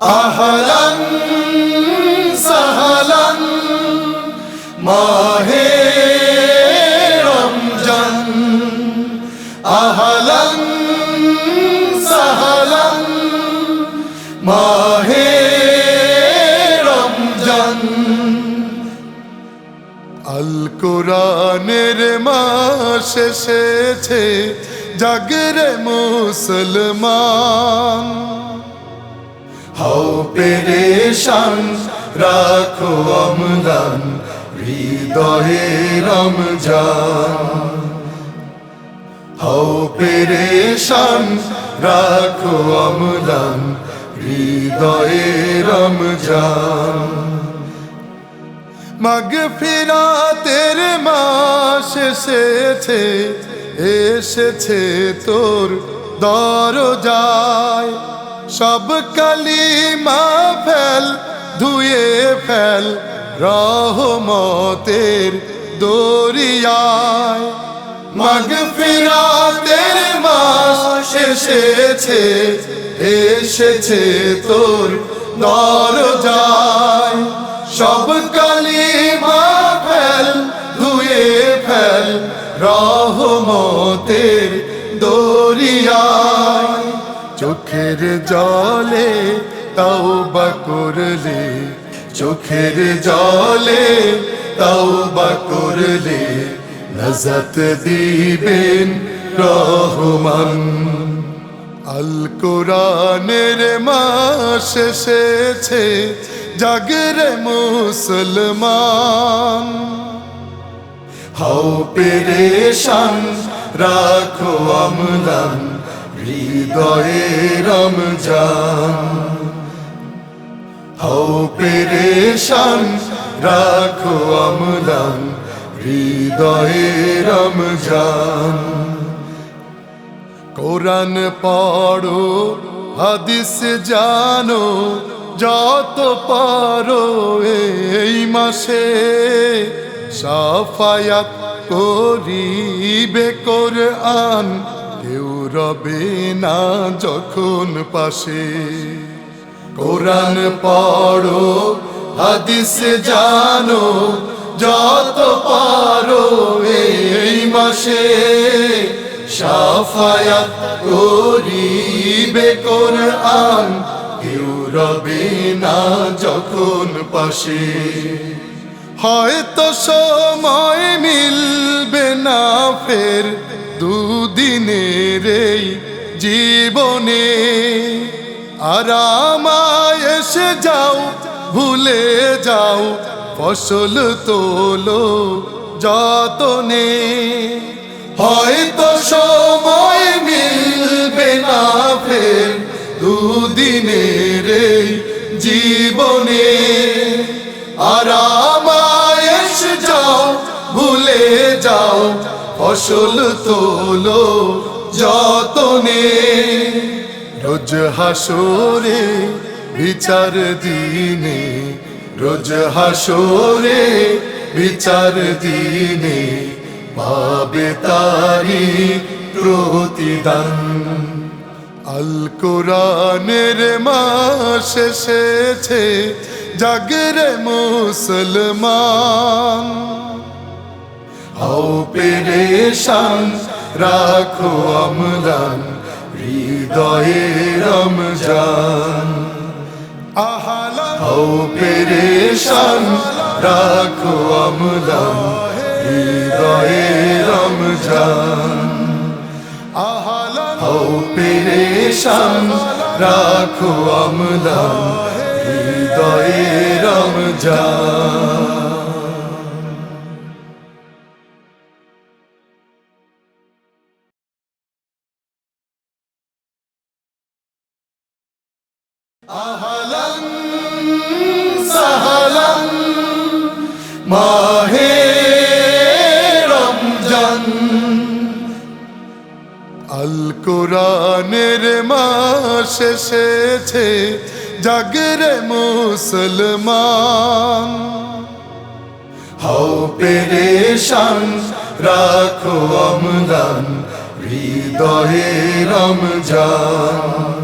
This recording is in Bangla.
আহলান সাহলান মাহে রমজান, আহলান সাহলান মাহে রমজান। আল কোরআনের মাস এসেছে, জাগরে মুসলমান। হও পেরেশান, রাখো অম্লান হৃদয়ে রমজান। হও পেরেশান, রাখো অম্লান হৃদয়ে রমজান। মাগফিরাতের মাস এসেছে, এসেছে তোর দরজায়। সব কালিমা ফেল, ধুয়ে ফেল রহমতের দরিয়ায়। মাগফিরাতের মাস এসেছে, এসেছে তোর দরজায়। সব কালিমা ফেল, ধুয়ে ফেল রহমতের দরিয়ায়। চোখের জলে তওবা করলে, চোখের জলে তওবা করলে নাজাত দিবেন রহমান। আল কোরআনের মাস এসেছে, জাগরে মুসলমান। হও পেরেশান, রাখো অম্লান হৃদয়ে রমজান। হও পেরেশান, রাখো অম্লান হৃদয়ে রমজান। কোরআন পড়ো, হাদিস জানো, যত পারো এই মাসে। শাফায়াত করিবে কোরআন, কেউ রবে না যখন পাশে। কোরআন পড়ো, হাদিস জানো, যত পারো এই মাসে। শাফায়াত করিবে কোরআন, কেউ রবে না যখন পাশে। হয়তো সময় মিলবে না ফের দুদিনের এই জীবনে। আরামায় এসে যাও, ভুলে যাও ফসল তোলো যতনে। হয়তো সময় মিলবে না ফের দুদিনের এই জীবনে। আরামায় এসে যাও, ভুলে যাও ফসল তোলো যতনে। রোজ হাসরে বিচার দিনে, রোজ হাসরে বিচার দিনে পাবে তারি প্রতিদান। আল কোরআনের মাস এসেছে, জাগরে মুসলমান। হও পেরেশান, রাখো অম্লান হৃদয়ে রমজান। হও পেরেশান, রাখো অম্লান হৃদয়ে রমজান। হও পেরেশান, রাখো অম্লান হৃদয়ে রমজান। আহলান সাহলান মাহে রমজান। আল কোরআনের মাস এসেছে, জাগরে মুসলমান। হও পেরেশান, রাখো অম্লান হৃদয়ে রমজান।